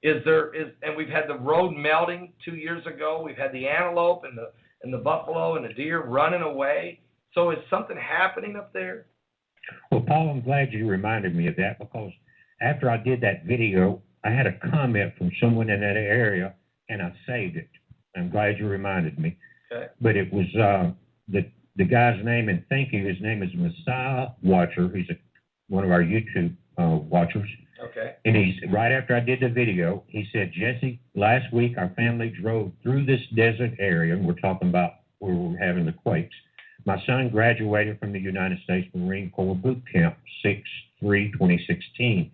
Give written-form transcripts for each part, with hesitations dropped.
And we've had the road melting 2 years ago. We've had the antelope and the buffalo and the deer running away. So is something happening up there? Well, Paul, I'm glad you reminded me of that, because after I did that video, I had a comment from someone in that area, and I saved it. I'm glad you reminded me. Okay. But it was the guy's name, and thank you. His name is Messiah Watcher. He's one of our YouTube watchers. Okay. And he's right after I did the video, he said, Jesse, last week our family drove through this desert area, and we're talking about where we're having the quakes. My son graduated from the United States Marine Corps boot camp 6/3/2016.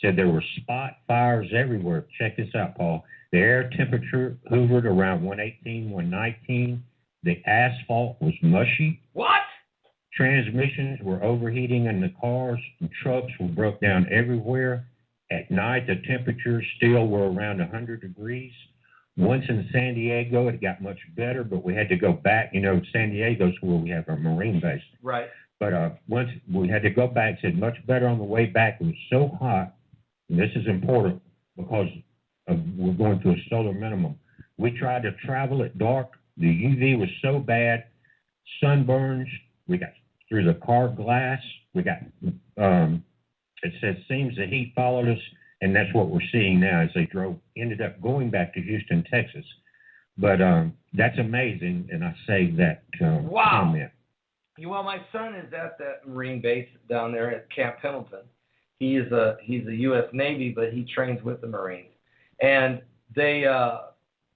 Said there were spot fires everywhere. Check this out, Paul. The air temperature hovered around 118, 119. The asphalt was mushy. What? Transmissions were overheating in the cars, and trucks were broke down everywhere. At night, the temperatures still were around 100 degrees. Once in San Diego, it got much better, but we had to go back. You know, San Diego's where we have our Marine base. Right. But once we had to go back, said much better on the way back. It was so hot, and this is important because we're going through a solar minimum. We tried to travel at dark. The UV was so bad, sunburns. We got through the car glass. We got, it says, seems the heat followed us, and that's what we're seeing now as they ended up going back to Houston, Texas. But that's amazing, and I say that comment. Well, my son is at that Marine base down there at Camp Pendleton. He's a U.S. Navy, but he trains with the Marines. And they,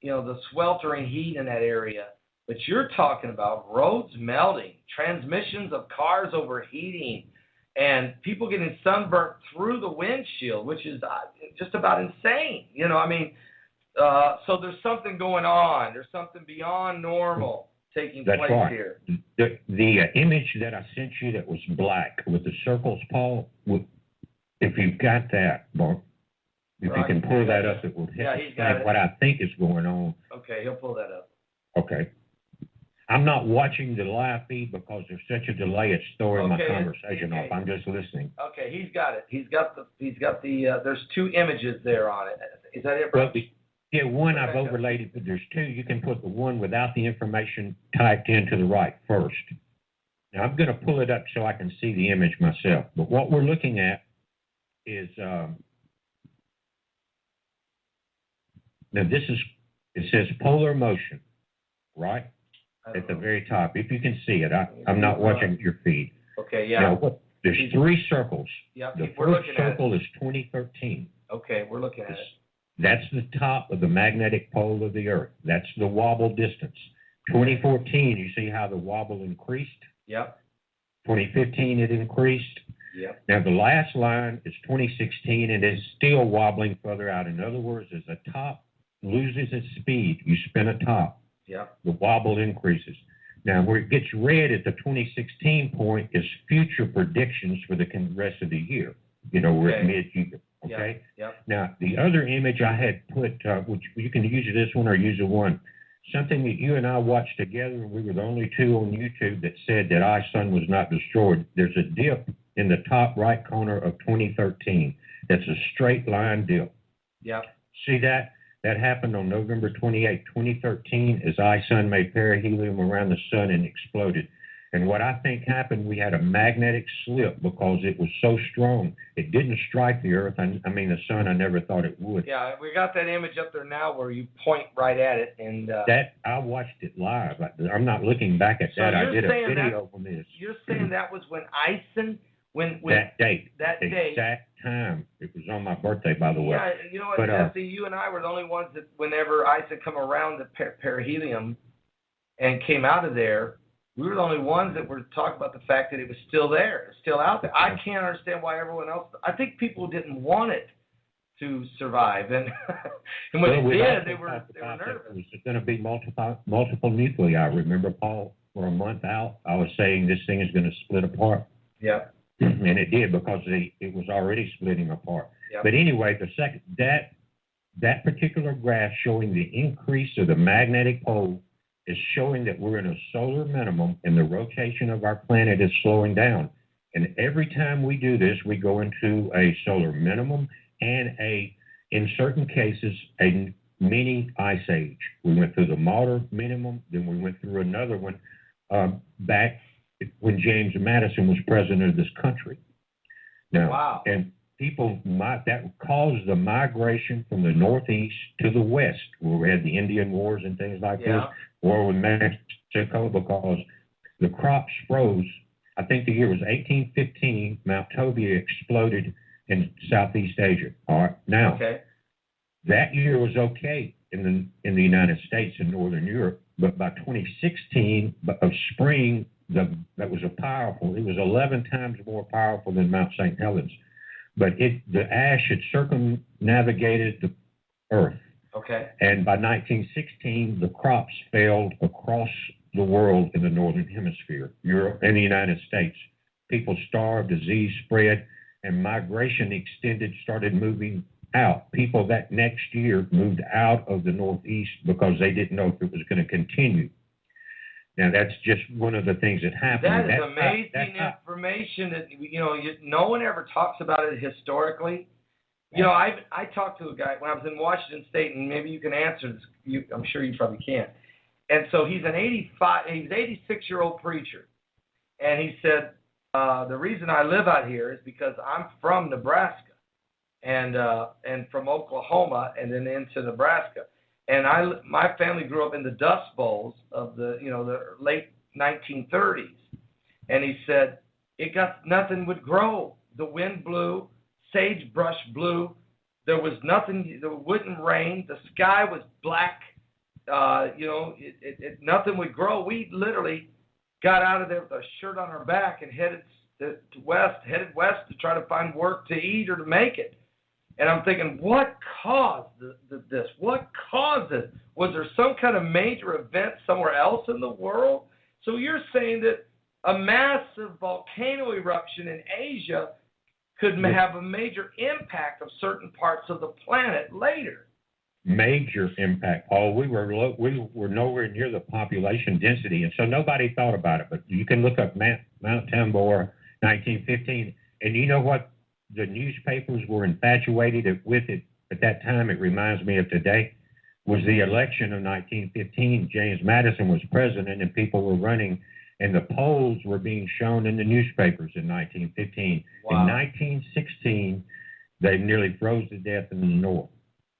the sweltering heat in that area. But you're talking about roads melting, transmissions of cars overheating, and people getting sunburnt through the windshield, which is just about insane. So there's something going on. There's something beyond normal taking place here. The image that I sent you that was black with the circles, Paul, if you've got that, Mark, if you can pull that up, it will help what I think is going on. Okay, he'll pull that up. Okay. I'm not watching the live feed because there's such a delay. It's throwing my conversation off. I'm just listening. Okay, he's got it. He's got the. There's two images there on it. Is that it, bro? Yeah, one I've overlaid, but there's two. You can put the one without the information typed in to the right first. Now, I'm going to pull it up so I can see the image myself. But what we're looking at is, now it says polar motion, right? At the very top. If you can see it, I'm not watching your feed. Okay, yeah. Now, there's three circles. Yep, the first circle is 2013. Okay, we're looking at it. That's the top of the magnetic pole of the Earth. That's the wobble distance. 2014, you see how the wobble increased? Yep. 2015, it increased. Yep. Now, the last line is 2016, and it's still wobbling further out. In other words, as a top loses its speed, you spin a top. Yep. The wobble increases. Now, where it gets red at the 2016 point is future predictions for the rest of the year. We're at mid-year. Okay? Yep. Now, the other image I had put, which you can use this one or use the one, something that you and I watched together, and we were the only two on YouTube that said that our sun was not destroyed. There's a dip in the top right corner of 2013. That's a straight line dip. Yep. See that? That happened on November 28, 2013, as sun made perihelium around the sun and exploded. And what I think happened, we had a magnetic slip because it was so strong. It didn't strike the Earth. The sun, I never thought it would. Yeah, we got that image up there now where you point right at it. And that I watched it live. I'm not looking back at that. I did a video on this. You're saying that was when Ison, when that date, that the day, exact time. It was on my birthday, by the way. Yeah, you know what, Jesse, you and I were the only ones that whenever Ison come around the perihelium and came out of there, we were the only ones that were talking about the fact that it was still there, it's still out there. I can't understand why everyone else. I think people didn't want it to survive, and when it did, they were nervous. It was going to be multiple nuclei. Remember, Paul, for a month out, I was saying this thing is going to split apart. Yeah. And it did because it was already splitting apart. Yep. But anyway, that particular graph showing the increase of the magnetic pole is showing that we're in a solar minimum and the rotation of our planet is slowing down. And every time we do this, we go into a solar minimum and a in certain cases, a mini ice age. We went through the moderate minimum, then we went through another one back when James Madison was president of this country. Now, wow. And that caused the migration from the Northeast to the West, where we had the Indian Wars and things like this, war with Mexico, because the crops froze. I think the year was 1815. Mount Tobias exploded in Southeast Asia. All right, now that year was okay in the United States and Northern Europe, but by 2016 of spring, it was 11 times more powerful than Mount St. Helens. But the ash had circumnavigated the Earth. Okay. And by 1916, the crops failed across the world in the Northern Hemisphere, Europe and the United States. People starved, disease spread, and migration started moving out. People that next year moved out of the Northeast because they didn't know if it was going to continue. Now, that's just one of the things that happened. That is amazing information that, no one ever talks about it historically. I talked to a guy when I was in Washington State, and maybe you can answer this. I'm sure you probably can. And so he's an 86-year-old preacher. And he said, the reason I live out here is because I'm from Nebraska and from Oklahoma and then into Nebraska. And my family grew up in the Dust Bowls of the late 1930s. And he said, nothing would grow. The wind blew, sagebrush blew. There was nothing, there wouldn't rain. The sky was black. Nothing would grow. We literally got out of there with a shirt on our back and headed west to try to find work to eat or to make it. And I'm thinking, what caused this? What caused this? Was there some kind of major event somewhere else in the world? So you're saying that a massive volcano eruption in Asia could have a major impact of certain parts of the planet later. Major impact, Paul. We were nowhere near the population density, and so nobody thought about it. But you can look up Mount Tambora, 1915, and you know what? The newspapers were infatuated with it at that time. It reminds me of today. Was the election of 1915. James Madison was president, and people were running, and the polls were being shown in the newspapers in 1915. Wow. In 1916, they nearly froze to death in the north.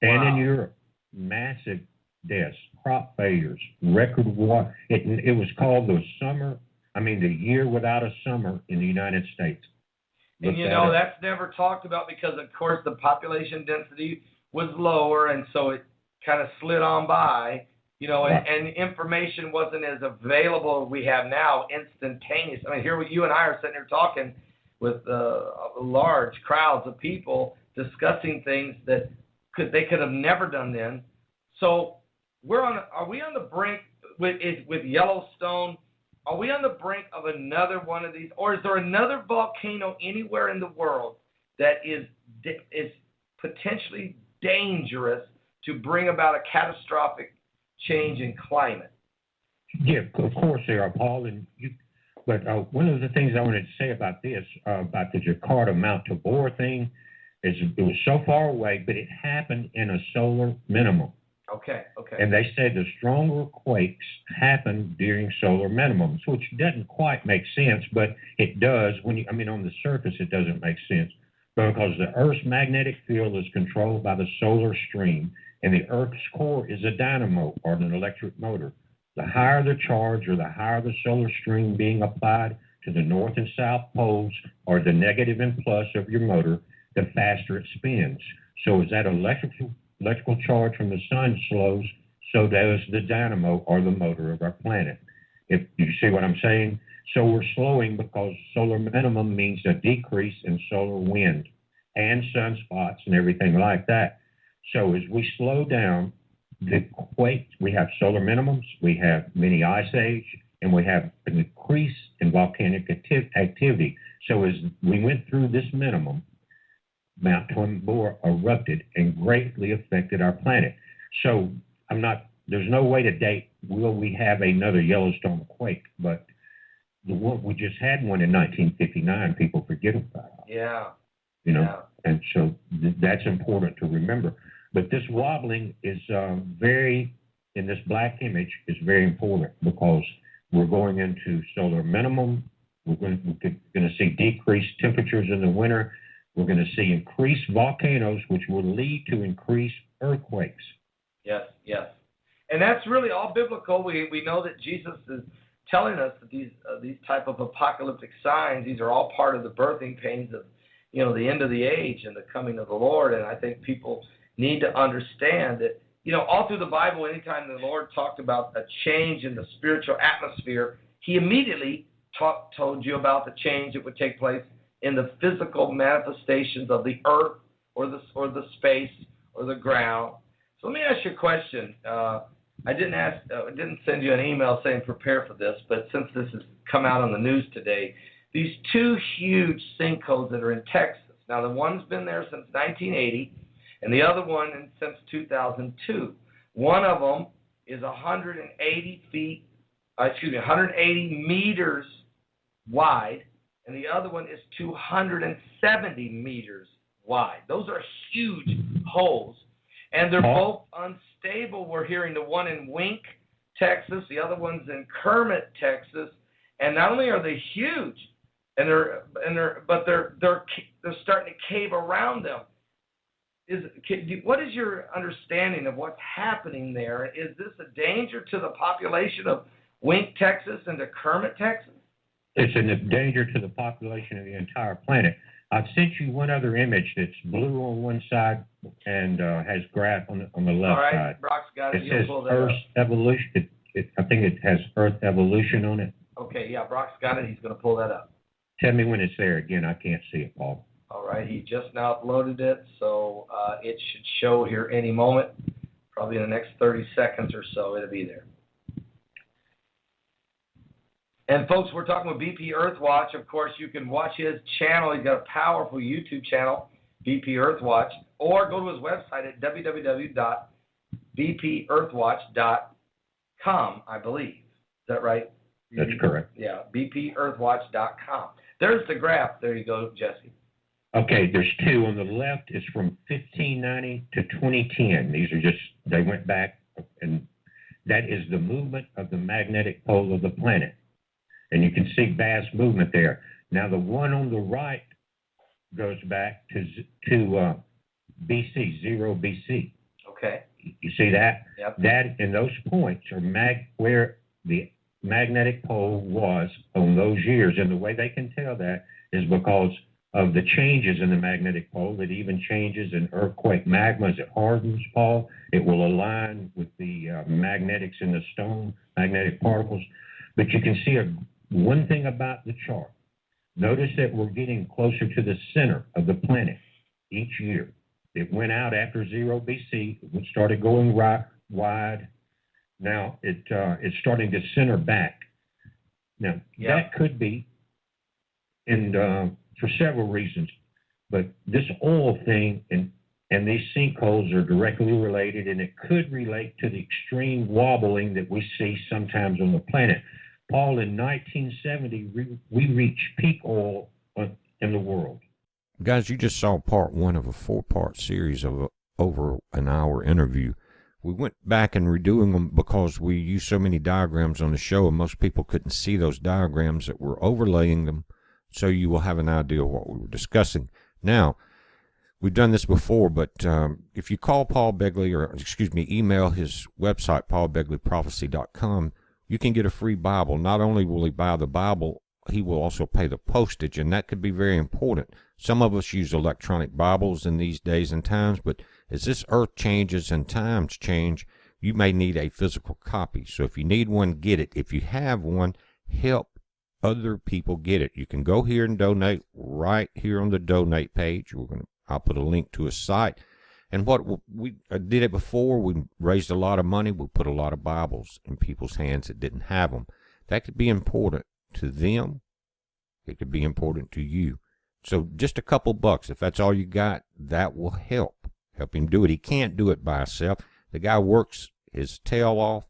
And in Europe, massive deaths, crop failures, record water. It was called the year without a summer in the United States. And that's never talked about because, of course, the population density was lower, and so it kind of slid on by, and information wasn't as available as we have now, instantaneous. I mean, here you and I are sitting here talking with large crowds of people discussing things that they could have never done then. So are we on the brink with Yellowstone? Are we on the brink of another one of these, or is there another volcano anywhere in the world that is potentially dangerous to bring about a catastrophic change in climate? Yeah, of course there are, Paul. But one of the things I wanted to say about this, about the Jakarta Mount Tabor thing, is it was so far away, but it happened in a solar minimum. Okay. And they said the stronger quakes happen during solar minimums, which doesn't quite make sense, but it does. On the surface, it doesn't make sense. But because the Earth's magnetic field is controlled by the solar stream, and the Earth's core is a dynamo or an electric motor. The higher the charge or the higher the solar stream being applied to the north and south poles or the negative and plus of your motor, the faster it spins. So as that electrical charge from the sun slows, so does the dynamo or the motor of our planet. If you see what I'm saying? So we're slowing because solar minimum means a decrease in solar wind and sunspots and everything like that. So as we slow down the quake, we have solar minimums, we have mini ice age, and we have an increase in volcanic activity. So as we went through this minimum, Mount Tambora erupted and greatly affected our planet. So there's no way to date, will we have another Yellowstone quake? But we just had one in 1959, people forget about it. Yeah. you know, Yeah. and so that's important to remember. But this wobbling is in this black image, is very important because we're going into solar minimum. We're going to see decreased temperatures in the winter. We're going to see increased volcanoes, which will lead to increased earthquakes. Yes, yes. And that's really all biblical. We know that Jesus is telling us that these type of apocalyptic signs, these are all part of the birthing pains of, the end of the age and the coming of the Lord. And I think people need to understand that, all through the Bible, anytime the Lord talked about a change in the spiritual atmosphere, he immediately told you about the change that would take place in the physical manifestations of the earth or the space or the ground. So let me ask you a question. I didn't send you an email saying prepare for this, but since this has come out on the news today, these two huge sinkholes that are in Texas. Now, the one's been there since 1980, and the other one since 2002. One of them is 180 meters wide, and the other one is 270 meters wide. Those are huge holes, and they're both unstable. We're hearing the one in Wink, Texas, the other one's in Kermit, Texas, and not only are they huge, but they're starting to cave around them. What is your understanding of what's happening there? Is this a danger to the population of Wink, Texas, and to Kermit, Texas? It's a danger to the population of the entire planet. I've sent you one other image that's blue on one side and has graph on the left All right, side. Brock's got it. It says Earth evolution. I think it has Earth evolution on it. Okay, yeah, Brock's got it. He's going to pull that up. Tell me when it's there again. I can't see it, Paul. All right, he just now uploaded it, so it should show here any moment. Probably in the next 30 seconds or so, it'll be there. And folks, we're talking with BP Earthwatch. Of course, you can watch his channel. He's got a powerful YouTube channel, BP Earthwatch, or go to his website at www.bpearthwatch.com, I believe. Is that right? That's correct. Yeah, bpearthwatch.com. There's the graph. There you go, Jesse. Okay, there's two. On the left is from 1590 to 2010. These are they went back, and that is the movement of the magnetic pole of the planet. And you can see vast movement there. Now, the one on the right goes back to BC, 0 BC. Okay. You see that? Yep. That and those points are where the magnetic pole was on those years. And the way they can tell that is because of the changes in the magnetic pole. It even changes in earthquake magma as it hardens, Paul. It will align with the magnetics in the stone, magnetic particles. But you can see one thing about the chart. Notice that we're getting closer to the center of the planet each year. It went out after 0 BC. It started going wide. Now it's starting to center back. Now, that could be for several reasons. But this oil thing and these sinkholes are directly related, and it could relate to the extreme wobbling that we see sometimes on the planet. Paul, in 1970, we reached peak oil in the world. Guys, you just saw part one of a 4-part series of over an hour interview. We went back and redoing them because we used so many diagrams on the show, and most people couldn't see those diagrams that we're overlaying them, so you will have an idea of what we were discussing. Now, we've done this before, but if you call Paul Begley, email his website, paulbegleyprophecy.com, you can get a free Bible. Not only will he buy the Bible, he will also pay the postage, and that could be very important. Some of us use electronic Bibles in these days and times, but as this earth changes and times change, you may need a physical copy. So if you need one, get it. If you have one, help other people get it. You can go here and donate right here on the donate page. I'll put a link to a site. And what we did it before, we raised a lot of money. We put a lot of Bibles in people's hands that didn't have them. That could be important to them. It could be important to you. So just a couple bucks, if that's all you got, that will help him do it. He can't do it by himself. The guy works his tail off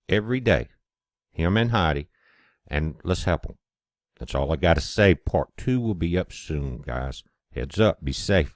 every day, him and Heidi, and let's help him. That's all I got to say. Part 2 will be up soon, guys. Heads up. Be safe.